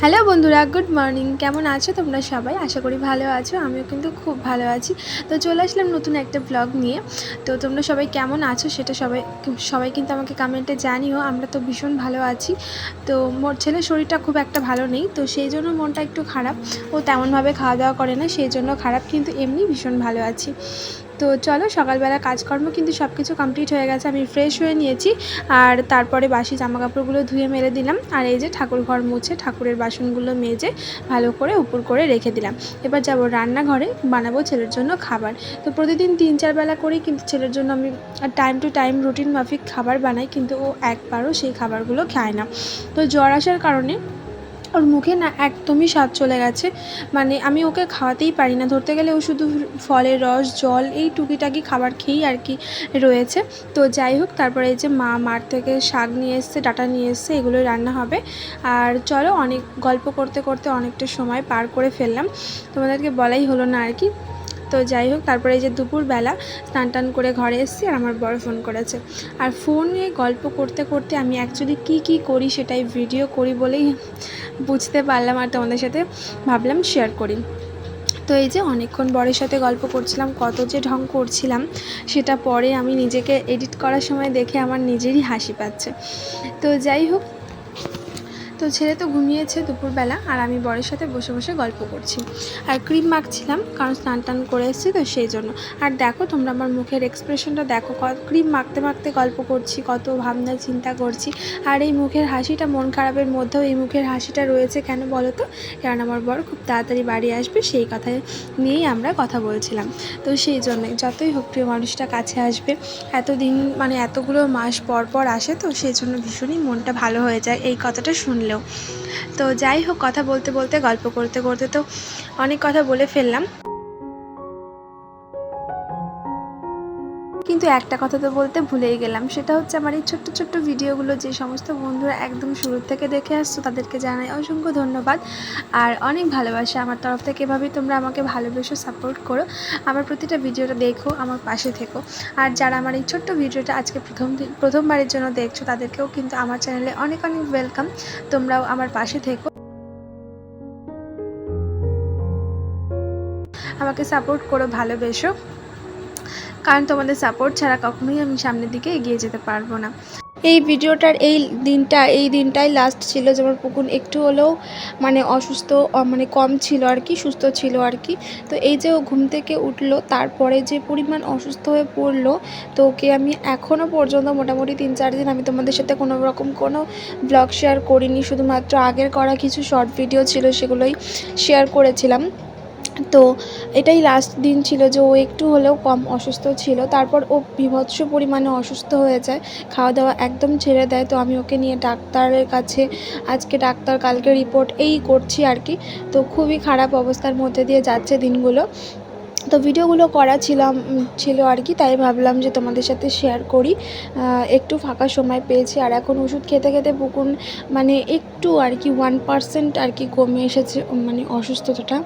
Hello বন্ধুরা, good morning. কেমন আছো তোমরা সবাই? আশা করি ভালো আছো। আমিও কিন্তু খুব ভালো আছি। তো চলে আসলাম নতুন একটা ব্লগ নিয়ে। তো তোমরা সবাই কেমন আছো সেটা সবাই কিন্তু আমাকে কমেন্টে জানিও। আমরা তো ভীষণ ভালো আছি। তো মোর ছেলের শরীরটা খুব একটা ভালো নেই, তো সেই জন্য মনটা একটু খারাপ। ও তেমনভাবে খাওয়া দাওয়া করে না, সেই জন্য খারাপ, কিন্তু এমনি ভীষণ ভালো আছি। তো চলো, সকালবেলা কাজকর্ম কিন্তু সব কিছু কমপ্লিট হয়ে গেছে। আমি ফ্রেশ হয়ে নিয়েছি, আর তারপরে বাসি জামাকাপড়গুলো ধুয়ে মেলে দিলাম। আর এই যে ঠাকুর ঘর মুছে ঠাকুরের বাসনগুলো মেজে ভালো করে উপর করে রেখে দিলাম। এবার যাব রান্নাঘরে, বানাবো ছেলের জন্য খাবার। তো প্রতিদিন 3-4 বেলা করেই কিন্তু ছেলের জন্য আমি টাইম টু টাইম রুটিন মাফিক খাবার বানাই, কিন্তু ও একবারও সেই খাবারগুলো খায় না। তো জ্বর আসার কারণে ওর মুখে না একদমই স্বাদ চলে গেছে। মানে আমি ওকে খাওয়াতেই পারি না, ধরতে গেলে ও শুধু ফলের রস, জল, এই টুকিটাকি খাবার খেয়েই আর কি রয়েছে। তো যাই হোক, তারপরে এই যে মাঠ থেকে শাক নিয়ে এসছে, ডাঁটা নিয়ে এসছে, এগুলোই রান্না হবে। আর চলো, অনেক গল্প করতে করতে অনেকটা সময় পার করে ফেললাম, তোমাদেরকে বলাই হলো না আর কি। তো যাই হোক, তারপরে এই যে দুপুরবেলা স্নান টান করে ঘরে এসেছি, আর আমার বড় ফোন করেছে। আর ফোনে গল্প করতে করতে আমি অ্যাকচুয়ালি কী করি সেটাই ভিডিও করি বলেই বুঝতে পারলাম, আর তোমাদের সাথে ভাবলাম শেয়ার করি। তো এই যে অনেকক্ষণ বরের সাথে গল্প করছিলাম, কত যে ঢং করছিলাম সেটা পরে আমি নিজেকে এডিট করার সময় দেখে আমার নিজেরই হাসি পাচ্ছে। তো যাই হোক, তো ছেলে তো ঘুমিয়েছে দুপুরবেলা, আর আমি বরের সাথে বসে বসে গল্প করছি আর ক্রিম মাখছিলাম, কারণ স্নান টান করে এসেছি তো সেই জন্য। আর দেখো তোমরা আমার মুখের এক্সপ্রেশনটা দেখো, ক্রিম মাখতে মাখতে গল্প করছি, কত ভাবনা চিন্তা করছি। আর এই মুখের হাসিটা, মন খারাপের মধ্যেও এই মুখের হাসিটা রয়েছে কেন বলো তো? কারণ আমার বর খুব তাড়াতাড়ি বাড়ি আসবে, সেই কথা নিয়েই আমরা কথা বলছিলাম। তো সেই জন্যই, যতই হোক প্রিয় মানুষটা কাছে আসবে, এতদিন মানে এতগুলো মাস পর পর আসে, তো সেই জন্য ভীষণই মনটা ভালো হয়ে যায় এই কথাটা শুনলেও। তো যাই হোক, কথা বলতে বলতে গল্প করতে করতে তো অনেক কথা বলে ফেললাম, কিন্তু একটা কথা তো বলতে ভুলেই গেলাম। সেটা হচ্ছে আমার এই ছোট্ট ছোট্ট ভিডিওগুলো যে সমস্ত বন্ধুরা একদম শুরু থেকে দেখে আসছো, তাদেরকে জানাই অসংখ্য ধন্যবাদ আর অনেক ভালোবাসা আমার তরফ থেকে। এভাবেই তোমরা আমাকে ভালোবেসো, সাপোর্ট করো, আমার প্রতিটা ভিডিওটা দেখো, আমার পাশে থেকো। আর যারা আমার এই ছোট্ট ভিডিওটা আজকে প্রথমবারের জন্য দেখছো, তাদেরকেও কিন্তু আমার চ্যানেলে অনেক অনেক ওয়েলকাম। তোমরাও আমার পাশে থেকো, আমাকে সাপোর্ট করো, ভালোবেসো, কারণ তোমাদের সাপোর্ট ছাড়া কখনোই আমি সামনের দিকে এগিয়ে যেতে পারবো না। এই ভিডিওটার এই দিনটাই লাস্ট ছিল, যেমন পুকুন একটু হলেও মানে অসুস্থ, মানে কম ছিল আর কি, সুস্থ ছিল আর কি। তো এই যে ও ঘুম থেকে উঠলো, তারপরে যে পরিমাণ অসুস্থ হয়ে পড়লো, তো ওকে আমি এখনও পর্যন্ত মোটামুটি 3-4 দিন আমি তোমাদের সাথে কোনো রকম কোনো ব্লগ শেয়ার করিনি, শুধুমাত্র আগের করা কিছু শর্ট ভিডিও ছিল সেগুলোই শেয়ার করেছিলাম। তো এটাই লাস্ট দিন ছিল যে ও একটু হলেও কম অসুস্থ ছিল। তারপর ও বীভৎস পরিমাণে অসুস্থ হয়ে যায়, খাওয়া দাওয়া একদম ছেড়ে দেয়। তো আমি ওকে নিয়ে ডাক্তারের কাছে, আজকে ডাক্তার কালকে রিপোর্ট, এই করছি আর কি। তো খুবই খারাপ অবস্থার মধ্যে দিয়ে যাচ্ছে দিনগুলো। তো ভিডিওগুলো করা ছিল আর কি, তাই ভাবলাম যে তোমাদের সাথে শেয়ার করি। একটু ফাঁকা সময় পেয়েছি, আর এখন ওষুধ খেতে খেতে বুকুন মানে একটু আর কি 1% আর কি কমে এসেছে, মানে অসুস্থতাটা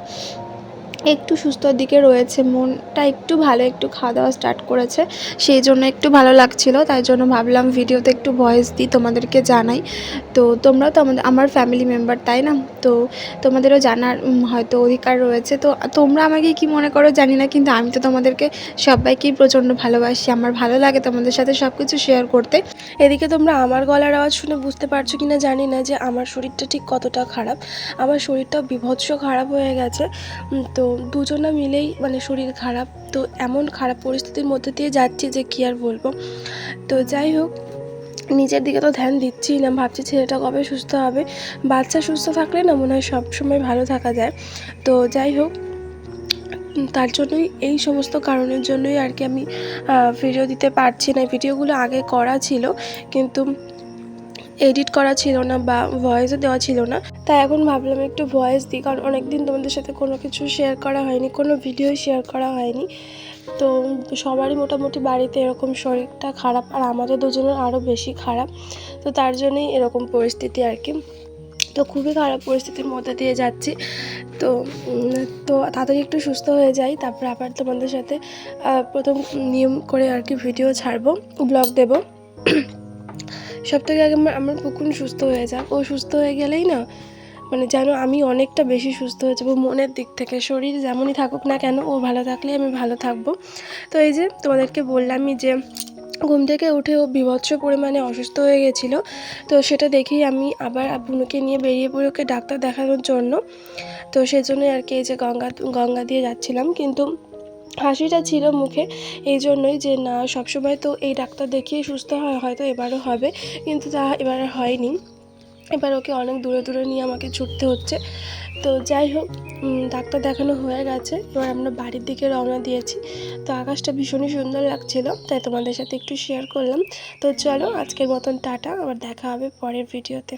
একটু সুস্থর দিকে রয়েছে, মনটা একটু ভালো, একটু খাওয়া দাওয়া স্টার্ট করেছে, সেই জন্য একটু ভালো লাগছিল। তাই জন্য ভাবলাম ভিডিওতে একটু ভয়েস দিই, তোমাদেরকে জানাই। তো তোমরাও তো আমার ফ্যামিলি মেম্বার, তাই না? তো তোমাদেরও জানার হয়তো অধিকার রয়েছে। তো তোমরা আমাকে কি মনে করো জানি না, কিন্তু আমি তো তোমাদেরকে সবাইকেই প্রচণ্ড ভালোবাসি, আমার ভালো লাগে তোমাদের সাথে সব কিছু শেয়ার করতে। এদিকে তোমরা আমার গলার আওয়াজ শুনে বুঝতে পারছো কি না জানি না যে আমার শরীরটা ঠিক কতটা খারাপ। আমার শরীরটা বীভৎস খারাপ হয়ে গেছে। তো দুজনা মিলেই মানে শরীর খারাপ, তো এমন খারাপ পরিস্থিতির মধ্যে দিয়ে যাচ্ছি যে কী আর বলবো। তো যাই হোক, নিজের দিকে তো ধ্যান দিচ্ছিই না, ভাবছি ছেলেটা কবে সুস্থ হবে। বাচ্চা সুস্থ থাকলে না মনে হয় সবসময় ভালো থাকা যায়। তো যাই হোক, তার জন্যই, এই সমস্ত কারণের জন্যই আর কি আমি ভিডিও দিতে পারছি না। ভিডিওগুলো আগে করা ছিল, কিন্তু এডিট করা ছিল না বা ভয়েসও দেওয়া ছিল না। তাই এখন ভাবলাম একটু ভয়েস দিই, কারণ অনেক দিন তোমাদের সাথে কোনো কিছু শেয়ার করা হয়নি, কোনো ভিডিও শেয়ার করা হয়নি। তো সবারই মোটামুটি বাড়িতে এরকম শরীরটা খারাপ, আর আমাদের দুজনের আরও বেশি খারাপ। তো তার জন্যই এরকম পরিস্থিতি আর কি। তো খুবই খারাপ পরিস্থিতির মধ্যে দিয়ে যাচ্ছি। তো তো তাড়াতাড়ি একটু সুস্থ হয়ে যাই, তারপর আবার তোমাদের সাথে প্রথম নিয়ম করে আর কি ভিডিও ছাড়বো, ব্লগ দেবো। সব থেকে আগে আমার পুকুন সুস্থ হয়ে যাক, ও সুস্থ হয়ে গেলেই না মানে যেন আমি অনেকটা বেশি সুস্থ হয়ে যাবো মনের দিক থেকে। শরীর যেমনই থাকুক না কেন, ও ভালো থাকলে আমি ভালো থাকবো। তো এই যে তোমাদেরকে বললামই যে ঘুম থেকে উঠে ও বীভৎস পরিমাণে অসুস্থ হয়ে গেছিলো। তো সেটা দেখেই আমি আবার বুনুকে নিয়ে বেরিয়ে পড়ি ওকে ডাক্তার দেখানোর জন্য। তো সেজন্যই আর কি এই যে গঙ্গা দিয়ে যাচ্ছিলাম, কিন্তু হাসিটা ছিল মুখে এই জন্যই যে না, সবসময় তো এই ডাক্তার দেখিয়ে সুস্থ হয়, হয়তো এবারও হবে, কিন্তু তা এবার আর হয়নি। এবার ওকে অনেক দূরে দূরে নিয়ে আমাকে ছুটতে হচ্ছে। তো যাই হোক, ডাক্তার দেখানো হয়ে গেছে, এবার আমরা বাড়ির দিকে রওনা দিয়েছি। তো আকাশটা ভীষণই সুন্দর লাগছিল, তাই তোমাদের সাথে একটু শেয়ার করলাম। তো চলো আজকের মতন টাটা, আবার দেখা হবে পরের ভিডিওতে।